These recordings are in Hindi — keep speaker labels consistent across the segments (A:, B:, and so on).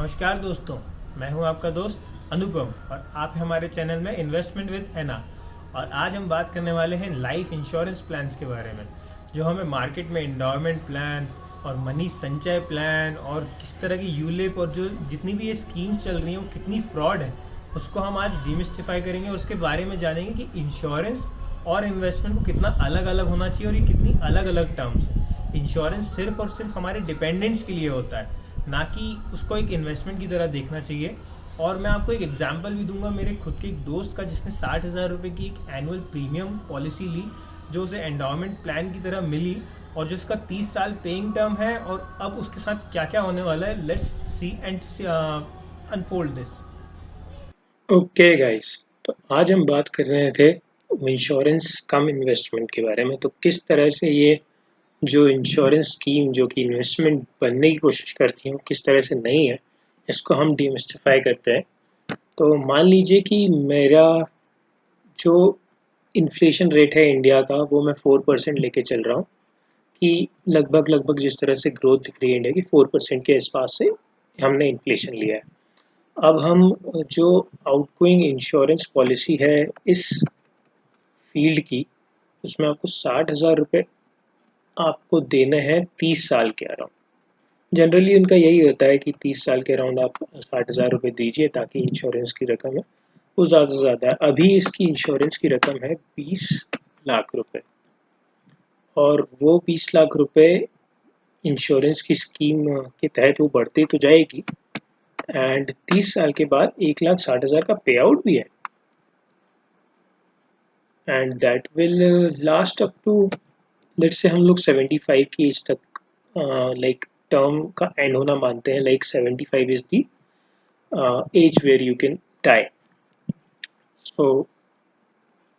A: नमस्कार दोस्तों। मैं हूं आपका दोस्त अनुपम और आप हैं हमारे चैनल में इन्वेस्टमेंट विद एना। और आज हम बात करने वाले हैं लाइफ इंश्योरेंस प्लान्स के बारे में, जो हमें मार्केट में इंडोरमेंट प्लान और मनी संचय प्लान और किस तरह की यूलिप और जो जितनी भी ये स्कीम्स चल रही हैं वो कितनी फ्रॉड है, उसको हम आज डिमिस्टिफाई करेंगे और उसके बारे में जानेंगे कि इंश्योरेंस और इन्वेस्टमेंट को कितना अलग अलग होना चाहिए और ये कितनी अलग अलग टर्म्स है। इंश्योरेंस सिर्फ और सिर्फ हमारे डिपेंडेंट्स के लिए होता है, ना कि उसको एक इन्वेस्टमेंट की तरह देखना चाहिए। और मैं आपको एक एग्जांपल भी दूंगा मेरे खुद के एक दोस्त का, जिसने 60,000 रुपये की एक एनुअल प्रीमियम पॉलिसी ली, जो उसे एंडाउमेंट प्लान की तरह मिली और जिसका 30 साल पेइंग टर्म है। और अब उसके साथ क्या क्या होने वाला है, let's see and unfold this.
B: Okay guys. तो आज हम बात कर रहे थे इंश्योरेंस कम इन्वेस्टमेंट के बारे में। तो किस तरह से ये जो इंश्योरेंस स्कीम जो कि इन्वेस्टमेंट बनने की कोशिश करती है वो किस तरह से नहीं है, इसको हम डिमिस्टिफाई करते हैं। तो मान लीजिए कि मेरा जो इन्फ्लेशन रेट है इंडिया का वो मैं 4% लेके चल रहा हूँ, कि लगभग लगभग जिस तरह से ग्रोथ दिख रही है इंडिया की 4% के आसपास से हमने इन्फ्लेशन लिया है। अब हम जो आउटगोइंग इंश्योरेंस पॉलिसी है इस फील्ड की, उसमें आपको 60,000 रुपये आपको देने हैं 30 साल के अराउंड। जनरली उनका यही होता है कि 30 साल के अराउंड आप 60,000 रुपये दीजिए ताकि इंश्योरेंस की रकम है वो ज़्यादा से ज़्यादा है। अभी इसकी इंश्योरेंस की रकम है 20 लाख रुपए, और वो 20 लाख रुपए इंश्योरेंस की स्कीम के तहत वो बढ़ती तो जाएगी, एंड 30 साल के बाद 1,60,000 का पे आउट भी है, and that will last up to, let's say हम लोग 75 की एज तक लाइक टर्म का एंड होना मानते हैं। Like 75 is the age where you can die. So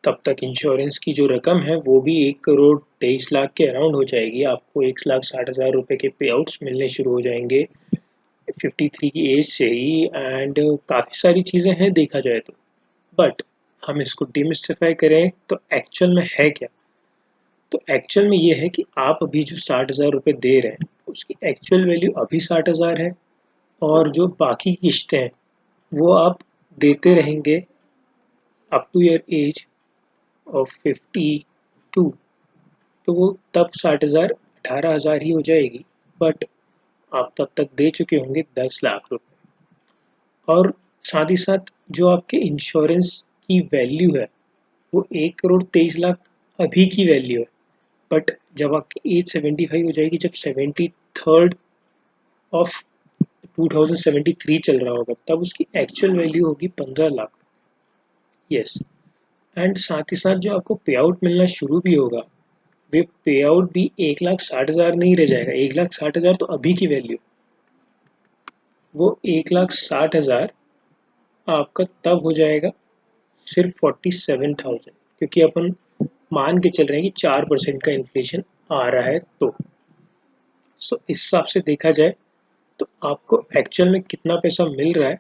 B: तब तक इंश्योरेंस की जो रकम है वो भी 1,23 लाख के अराउंड हो जाएगी। आपको 1,60,000 रुपये के पे आउट्स मिलने शुरू हो जाएंगे 53 की एज से ही, एंड काफ़ी सारी चीज़ें हैं देखा जाए तो। बट हम इसको डिमिस्टिफाई करें तो एक्चुअल में है क्या। तो एक्चुअल में ये है कि आप अभी जो 60,000 रुपये दे रहे हैं उसकी एक्चुअल वैल्यू अभी 60,000 है, और जो बाकी किस्तें हैं वो आप देते रहेंगे up to your age of 52। तो वो तब 60,000 18,000 ही हो जाएगी, बट आप तब तक दे चुके होंगे 10 लाख रुपए। और साथ ही साथ जो आपके इंश्योरेंस की वैल्यू है वो 1,23 लाख अभी की वैल्यू है, बट जब आपकी एज 75 हो जाएगी, जब 73rd ऑफ 2073 चल रहा होगा, तब उसकी एक्चुअल वैल्यू होगी 15 लाख। यस। एंड साथ ही साथ जो आपको पे आउट मिलना शुरू भी होगा, वे पे आउट भी 1,60,000 नहीं रह जाएगा। 1,60,000 तो अभी की वैल्यू, वो 1,60,000 आपका तब हो जाएगा सिर्फ 47,000, क्योंकि अपन मान के चल रहे हैं कि 4% का इन्फ्लेशन आ रहा है। तो सो इस हिसाब से देखा जाए तो आपको एक्चुअल में कितना पैसा मिल रहा है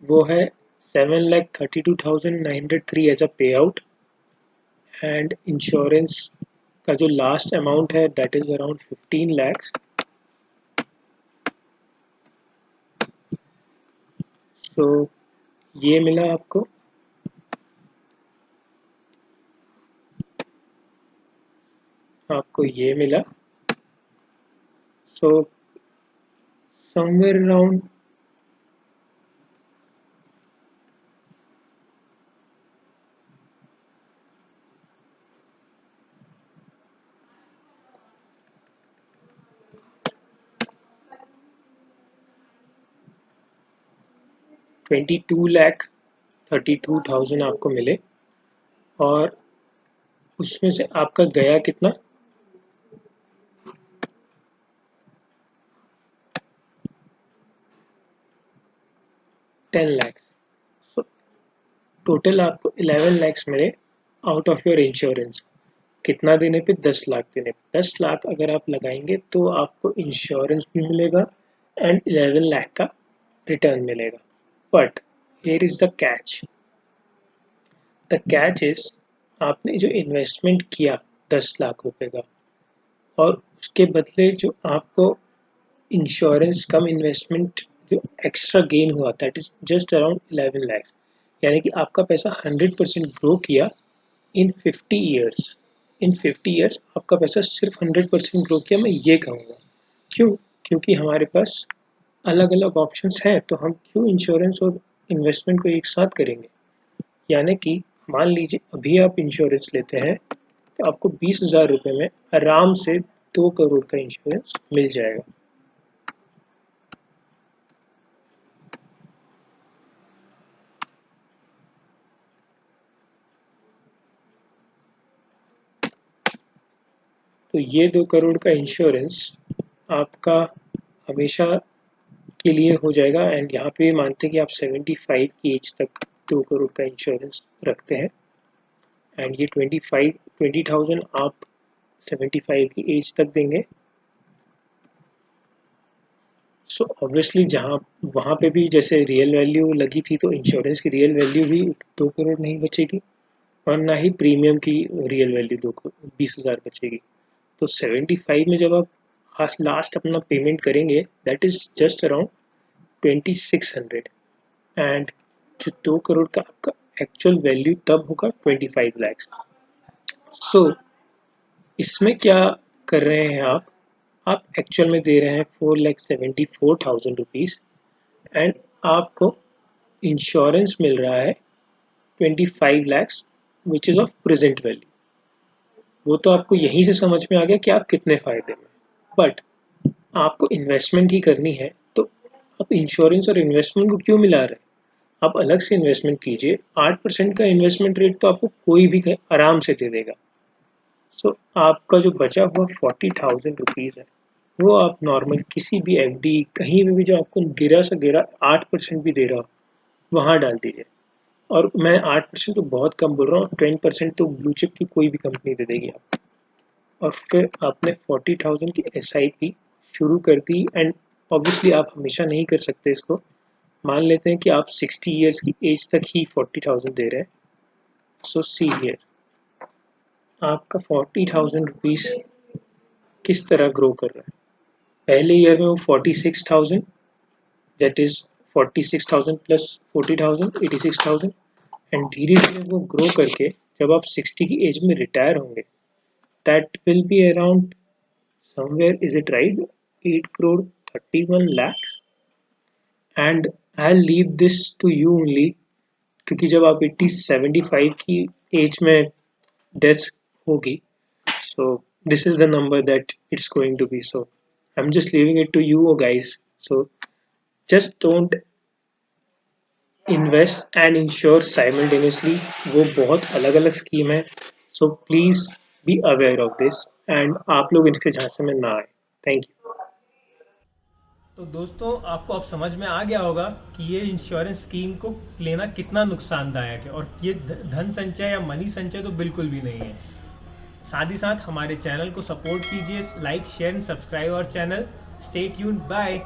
B: वो है 7,32,903 एज अ पे आउट, एंड इंश्योरेंस का जो लास्ट अमाउंट है दैट इज अराउंड 15 lakhs। सो ये मिला आपको, ये मिला। सो समवेयर अराउंड 22,32,000 आपको मिले, और उसमें से आपका गया कितना, 10 lakhs। सो टोटल आपको 11 lakhs मिले आउट ऑफ योर इंश्योरेंस। कितना देने पे, 10 लाख देने पे। 10 लाख अगर आप लगाएंगे तो आपको इंश्योरेंस भी मिलेगा एंड 11 लाख का रिटर्न मिलेगा। But here is the catch. The catch is, आपने जो इन्वेस्टमेंट किया 10 लाख रुपए का, और उसके बदले जो आपको इंश्योरेंस कम इन्वेस्टमेंट जो एक्स्ट्रा गेन हुआ that is just around 11 lakh, यानी कि आपका पैसा 100% ग्रो किया इन 50 ईयर्स। इन 50 ईयर्स आपका पैसा सिर्फ 100% ग्रो किया, मैं ये कहूँगा। क्यों? क्योंकि हमारे पास अलग अलग ऑप्शंस हैं, तो हम क्यों इंश्योरेंस और इन्वेस्टमेंट को एक साथ करेंगे। यानी कि मान लीजिए अभी आप इंश्योरेंस लेते हैं तो आपको 20,000 रुपये में आराम से 2 करोड़ का इंश्योरेंस मिल जाएगा। तो ये 2 करोड़ का इंश्योरेंस आपका हमेशा के लिए हो जाएगा। एंड यहाँ पे मानते हैं कि आप 75 की एज तक 2 करोड़ का इंश्योरेंस रखते हैं, एंड ये 20,000 आप 75 की एज तक देंगे। सो ऑब्वियसली जहाँ वहाँ पे भी जैसे रियल वैल्यू लगी थी, तो इंश्योरेंस की रियल वैल्यू भी 2 करोड़ नहीं बचेगी, और ना ही प्रीमियम की रियल वैल्यू 20,000 बचेगी। तो 75 में जब आप लास्ट अपना पेमेंट करेंगे that is just around 2600, and जो 2 करोड़ का आपका एक्चुअल वैल्यू तब होगा 25 लाख। सो इसमें क्या कर रहे हैं आप एक्चुअल में दे रहे हैं 4,74,000 रुपीज़, एंड आपको इंश्योरेंस मिल रहा है 25 lakhs which is of present value. वो तो आपको यहीं से समझ में आ गया कि आप कितने फ़ायदे में। बट आपको इन्वेस्टमेंट ही करनी है, तो आप इंश्योरेंस और इन्वेस्टमेंट को क्यों मिला रहे हैं। आप अलग से इन्वेस्टमेंट कीजिए, 8% का इन्वेस्टमेंट रेट तो आपको कोई भी आराम से दे देगा। सो आपका जो बचा हुआ 40,000 रुपीज़ है, वो आप नॉर्मल किसी भी एफडी कहीं पे भी जो आपको गिरा से गिरा 8% भी दे रहा हो, वहाँ डाल दीजिए। और मैं 8% तो बहुत कम बोल रहा हूँ, 10% तो ब्लू चिप की कोई भी कंपनी दे देगी आपको। और फिर आपने 40,000 की एसआईपी शुरू कर दी, एंड ऑब्वियसली आप हमेशा नहीं कर सकते इसको। मान लेते हैं कि आप 60 ईयर्स की एज तक ही 40,000 दे रहे हैं। सो सी हियर आपका 40,000 रुपीज़ किस तरह ग्रो कर रहा है। पहले ईयर में वो 46,000, दैट इज 46,000 प्लस 40,000 86,000, एंड धीरे धीरे वो ग्रो करके जब आप 60 की एज में रिटायर होंगे that will be around somewhere, is it right, 8 crore 31 lakhs, and I'll leave this to you only, क्योंकि जब आप 75 की एज में डेथ होगी, so this is the number that it's going to be. So I'm just leaving it to you guys. So just don't invest and insure simultaneously, वो बहुत अलग अलग स्कीम है। So please be aware of this, and आप लोग इनके झांसे में ना आए। Thank you.
A: तो दोस्तों, आपको अब समझ में आ गया होगा कि ये इंश्योरेंस स्कीम को लेना कितना नुकसानदायक है, और ये धन संचय या मनी संचय तो बिल्कुल भी नहीं है। साथ ही साथ हमारे चैनल को सपोर्ट कीजिए, like share and subscribe our channel. Stay tuned, bye.